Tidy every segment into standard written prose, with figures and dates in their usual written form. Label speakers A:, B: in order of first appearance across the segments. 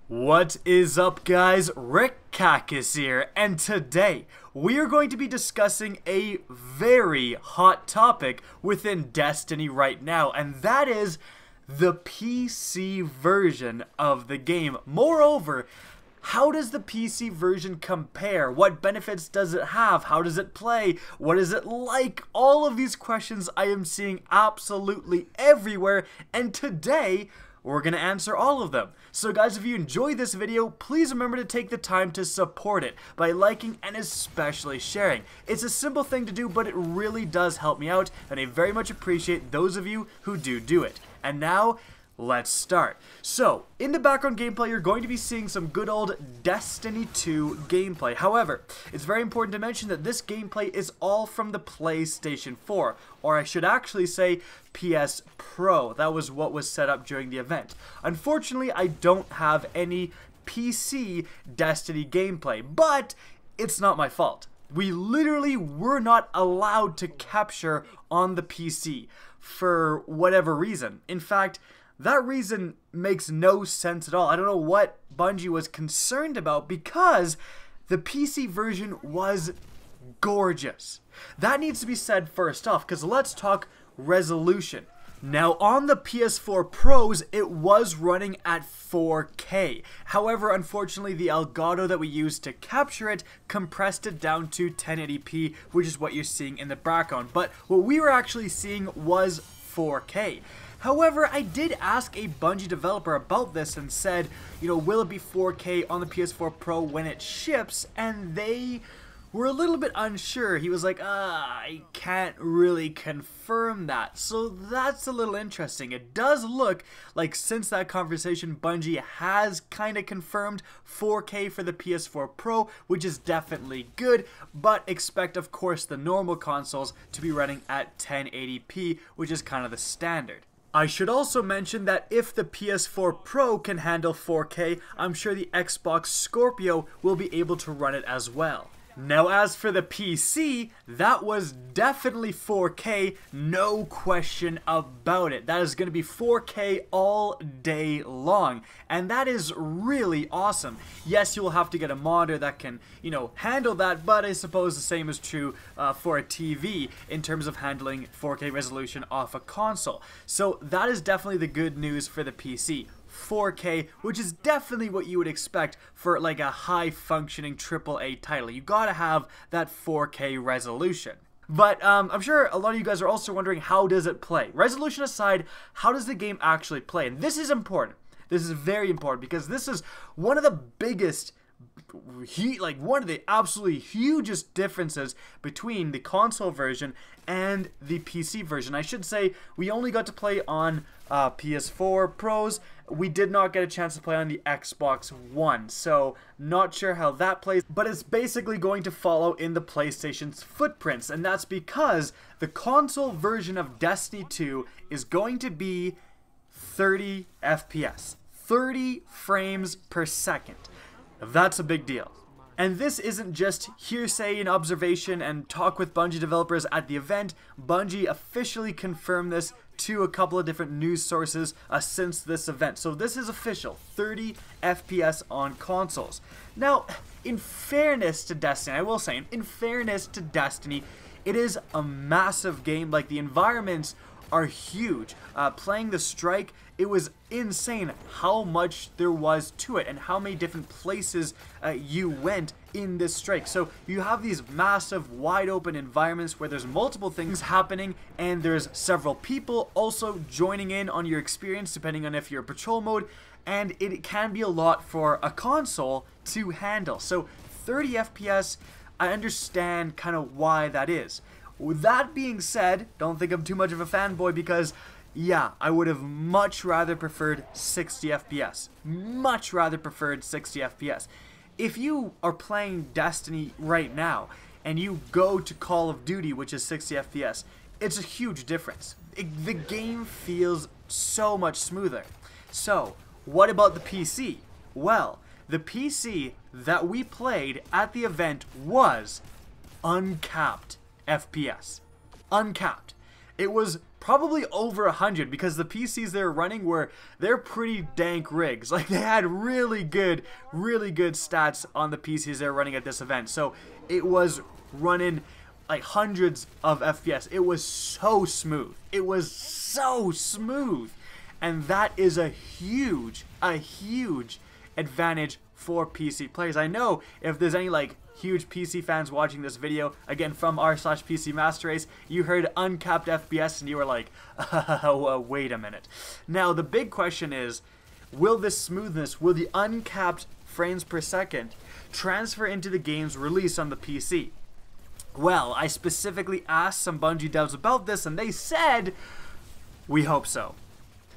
A: What is up, guys? Rick Cacus here, and today we are going to be discussing a very hot topic within Destiny right now, and that is the PC version of the game. Moreover, how does the PC version compare? What benefits does it have? How does it play? What is it like? All of these questions I am seeing absolutely everywhere, and today we're going to answer all of them. So guys, if you enjoyed this video, please remember to take the time to support it by liking and especially sharing. It's a simple thing to do, but it really does help me out, and I very much appreciate those of you who do it. And now, let's start. So, in the background gameplay, you're going to be seeing some good old Destiny 2 gameplay. However, it's very important to mention that this gameplay is all from the PlayStation 4, or I should actually say PS Pro. That was what was set up during the event. Unfortunately, I don't have any PC Destiny gameplay, but it's not my fault. We literally were not allowed to capture on the PC for whatever reason. In fact, that reason makes no sense at all. I don't know what Bungie was concerned about, because the PC version was gorgeous. That needs to be said first off, because let's talk resolution. Now, on the PS4 Pros, it was running at 4K. However, unfortunately, the Elgato that we used to capture it compressed it down to 1080p, which is what you're seeing in the background. But what we were actually seeing was 4K. However, I did ask a Bungie developer about this and said, will it be 4K on the PS4 Pro when it ships? And they were a little bit unsure. He was like, I can't really confirm that. So that's a little interesting. It does look like since that conversation, Bungie has kind of confirmed 4K for the PS4 Pro, which is definitely good, but expect, of course, the normal consoles to be running at 1080p, which is kind of the standard. I should also mention that if the PS4 Pro can handle 4K, I'm sure the Xbox Scorpio will be able to run it as well. Now, as for the PC, that was definitely 4K, no question about it. That is going to be 4K all day long, and that is really awesome. Yes, you will have to get a monitor that can, handle that, but I suppose the same is true for a TV in terms of handling 4K resolution off a console. So that is definitely the good news for the PC. 4K, which is definitely what you would expect for like a high-functioning AAA title. You gotta have that 4K resolution. But I'm sure a lot of you guys are also wondering, how does it play? Resolution aside, how does the game actually play? And this is important. This is very important, because this is one of the biggest, one of the absolutely hugest differences between the console version and the PC version. I should say we only got to play on PS4 Pros. We did not get a chance to play on the Xbox One, so not sure how that plays, but it's basically going to follow in the PlayStation's footprints, and that's because the console version of Destiny 2 is going to be 30 FPS, 30 frames per second. That's a big deal. And this isn't just hearsay and observation and talk with Bungie developers at the event. Bungie officially confirmed this to a couple of different news sources since this event. So this is official, 30 FPS on consoles. Now, in fairness to Destiny, I will say, in fairness to Destiny, it is a massive game. Like, the environments are huge. Playing the Strike, it was insane how much there was to it and how many different places you went in this Strike. So you have these massive wide open environments where there's multiple things happening, and there's several people also joining in on your experience depending on if you're patrol mode, and it can be a lot for a console to handle. So 30 FPS, I understand kind of why that is. With that being said, don't think I'm too much of a fanboy, because yeah, I would have much rather preferred 60 FPS. Much rather preferred 60 FPS. If you are playing Destiny right now and you go to Call of Duty, which is 60 FPS, it's a huge difference. The game feels so much smoother. So, what about the PC? Well, the PC that we played at the event was uncapped FPS. Uncapped. It was probably over 100 because the PCs they were running they're pretty dank rigs. Like, they had really good stats on the PCs they were running at this event. So it was running like hundreds of FPS. It was so smooth. It was so smooth. And that is a huge advantage for PC players. I know if there's any like huge PC fans watching this video, again from r/PC Master Race, you heard uncapped FPS and you were like, wait a minute. Now the big question is, will this smoothness, will the uncapped frames per second transfer into the game's release on the PC? Well, I specifically asked some Bungie devs about this and they said, we hope so.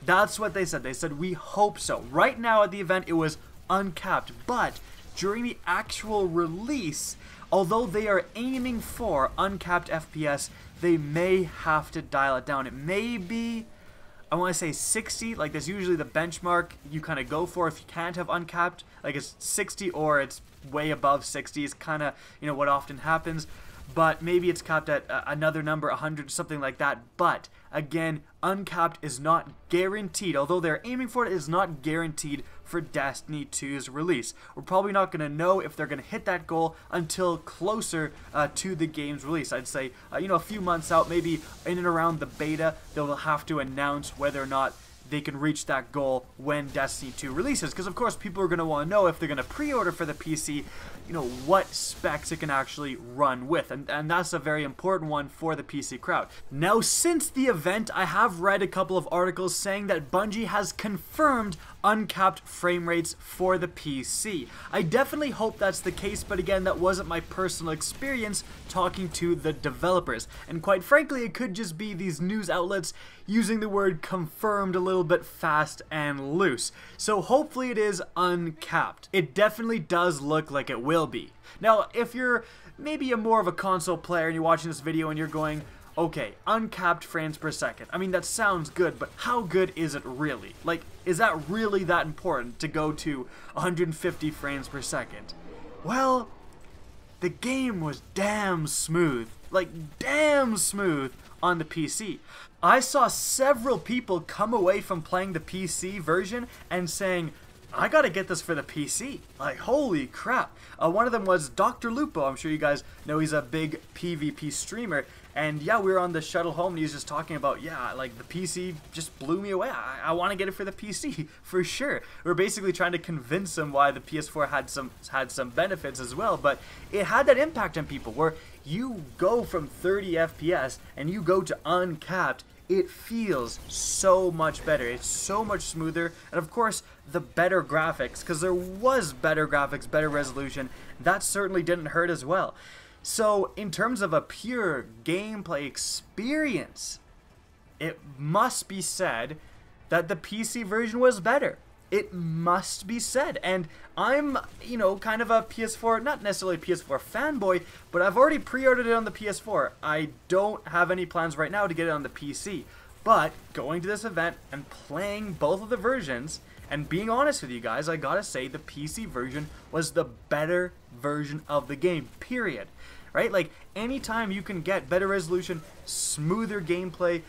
A: That's what they said. They said, we hope so. Right now at the event it was uncapped, but during the actual release, although they are aiming for uncapped FPS, they may have to dial it down. It may be, I want to say 60, like that's usually the benchmark you kind of go for if you can't have uncapped. Like it's 60 or it's way above 60 is kind of, you know, what often happens. But maybe it's capped at another number, 100, something like that. But again, uncapped is not guaranteed. Although they're aiming for it, it is not guaranteed for Destiny 2's release. We're probably not going to know if they're going to hit that goal until closer to the game's release. I'd say, you know, a few months out, maybe in and around the beta, they'll have to announce whether or not they can reach that goal when Destiny 2 releases. Because of course people are going to want to know if they're going to pre-order for the PC, you know, what specs it can actually run with. And that's a very important one for the PC crowd. Now, since the event, I have read a couple of articles saying that Bungie has confirmed uncapped frame rates for the PC. I definitely hope that's the case, but again, that wasn't my personal experience talking to the developers. And quite frankly, it could just be these news outlets using the word confirmed a little bit fast and loose. So hopefully it is uncapped. It definitely does look like it will be. Now, if you're maybe more of a console player and you're watching this video and you're going, okay, uncapped frames per second. I mean, that sounds good, but how good is it really? Like, is that really that important to go to 150 frames per second? Well, the game was damn smooth. Like, damn smooth on the PC. I saw several people come away from playing the PC version and saying, I gotta get this for the PC. Like, holy crap. One of them was Dr. Lupo. I'm sure you guys know he's a big PvP streamer. And yeah, we were on the shuttle home and he was just talking about, yeah, like the PC just blew me away. I want to get it for the PC, for sure. We're basically trying to convince him why the PS4 had some benefits as well. But it had that impact on people where you go from 30 FPS and you go to uncapped. It feels so much better. It's so much smoother. And of course, the better graphics, because there was better graphics, better resolution. That certainly didn't hurt as well. So in terms of a pure gameplay experience, it must be said that the PC version was better. It must be said. And I'm, you know, kind of a PS4, not necessarily PS4 fanboy, but I've already pre-ordered it on the PS4. I don't have any plans right now to get it on the PC. But going to this event and playing both of the versions, and being honest with you guys, I gotta say the PC version was the better version of the game, period. Right? Like, anytime you can get better resolution, smoother gameplay,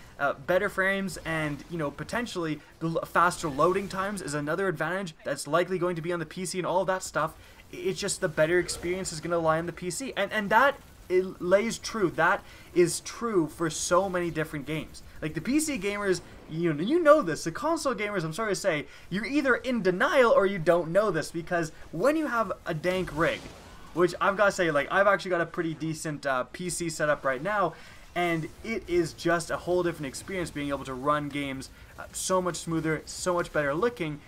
A: better frames, and, you know, potentially faster loading times is another advantage that's likely going to be on the PC and all of that stuff. It's just the better experience is going to lie on the PC. And that lays true. That is true for so many different games. Like, the PC gamers, you know this. The console gamers, I'm sorry to say, you're either in denial or you don't know this, because when you have a dank rig, which I've got to say, like, I've actually got a pretty decent PC setup right now, and it is just a whole different experience being able to run games so much smoother, so much better looking.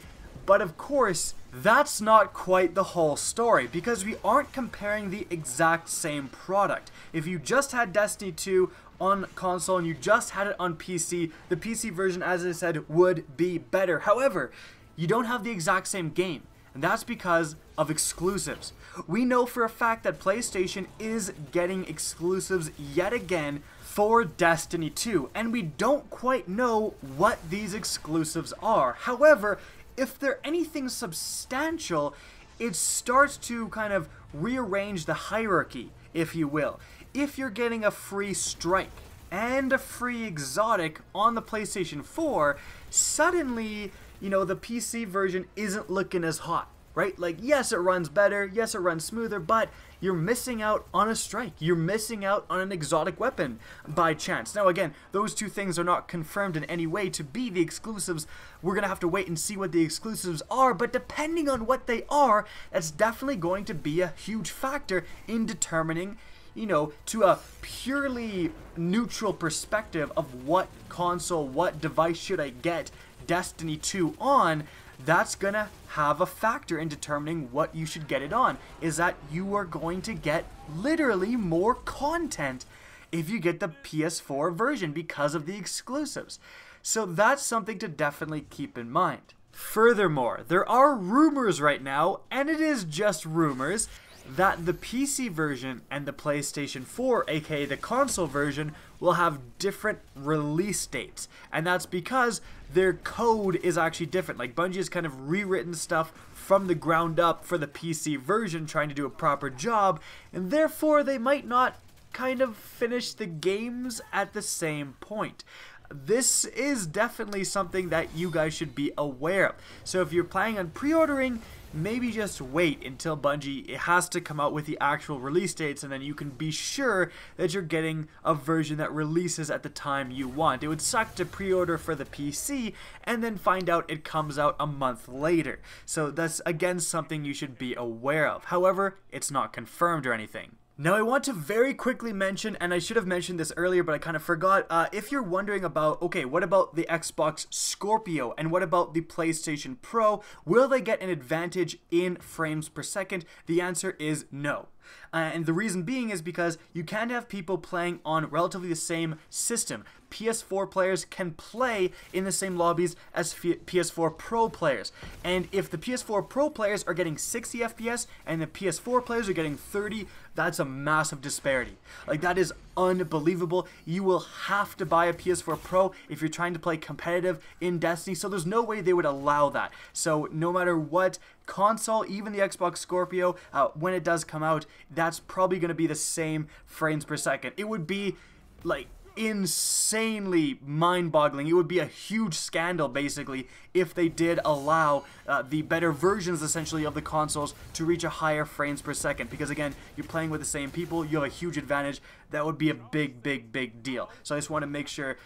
A: But of course, that's not quite the whole story, because we aren't comparing the exact same product. If you just had Destiny 2 on console and you just had it on PC, the PC version, as I said, would be better. However, you don't have the exact same game. And that's because of exclusives. We know for a fact that PlayStation is getting exclusives yet again for Destiny 2, and we don't quite know what these exclusives are. However, if they're anything substantial, it starts to kind of rearrange the hierarchy, if you will. If you're getting a free strike, and a free exotic on the PlayStation 4, suddenly, you know, the PC version isn't looking as hot, right? Like, yes, it runs better, yes, it runs smoother, but you're missing out on a strike. You're missing out on an exotic weapon by chance. Now, again, those two things are not confirmed in any way to be the exclusives. We're going to have to wait and see what the exclusives are, but depending on what they are, that's definitely going to be a huge factor in determining, you know, to a purely neutral perspective of what console, what device should I get Destiny 2 on. That's gonna have a factor in determining what you should get it on, is that you are going to get literally more content if you get the PS4 version because of the exclusives. So that's something to definitely keep in mind. Furthermore, there are rumors right now, and it is just rumors, that the PC version and the PlayStation 4, aka the console version, will have different release dates. And that's because their code is actually different. Like, Bungie has kind of rewritten stuff from the ground up for the PC version, trying to do a proper job, and therefore they might not kind of finish the games at the same point. This is definitely something that you guys should be aware of. So if you're planning on pre-ordering, maybe just wait until Bungie has to come out with the actual release dates, and then you can be sure that you're getting a version that releases at the time you want. It would suck to pre-order for the PC and then find out it comes out a month later. So that's, again, something you should be aware of. However, it's not confirmed or anything. Now, I want to very quickly mention, and I should have mentioned this earlier, but I kind of forgot, if you're wondering about, okay, what about the Xbox Scorpio, and what about the PlayStation Pro? Will they get an advantage in frames per second? The answer is no. And the reason being is because you can't have people playing on relatively the same system. PS4 players can play in the same lobbies as PS4 Pro players. And if the PS4 Pro players are getting 60 FPS and the PS4 players are getting 30, that's a massive disparity. Like, that is unbelievable. You will have to buy a PS4 Pro if you're trying to play competitive in Destiny, so there's no way they would allow that. So no matter what console, even the Xbox Scorpio, when it does come out, that's probably going to be the same frames per second. It would be like insanely mind-boggling. It would be a huge scandal, basically, if they did allow the better versions, essentially, of the consoles to reach a higher frames per second. Because, again, you're playing with the same people, you have a huge advantage. That would be a big, big, big deal. So I just want to make sure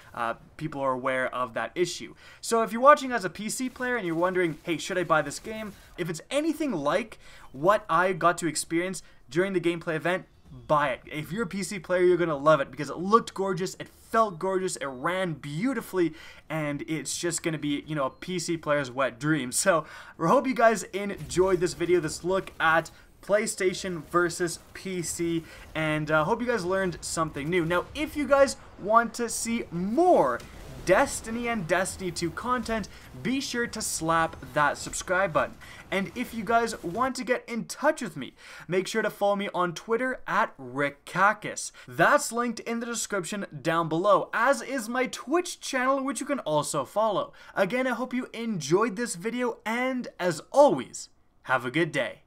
A: people are aware of that issue. So if you're watching as a PC player and you're wondering, hey, should I buy this game? If it's anything like what I got to experience during the gameplay event, buy it. If you're a PC player, you're gonna love it because it looked gorgeous, it felt gorgeous, it ran beautifully, and it's just gonna be, you know, a PC player's wet dream. So I hope you guys enjoyed this video, this look at PlayStation versus PC, and hope you guys learned something new. Now, if you guys want to see more Destiny and Destiny 2 content, be sure to slap that subscribe button. And if you guys want to get in touch with me, make sure to follow me on Twitter at RickKakis. That's linked in the description down below, as is my Twitch channel, which you can also follow. Again, I hope you enjoyed this video, and as always, have a good day.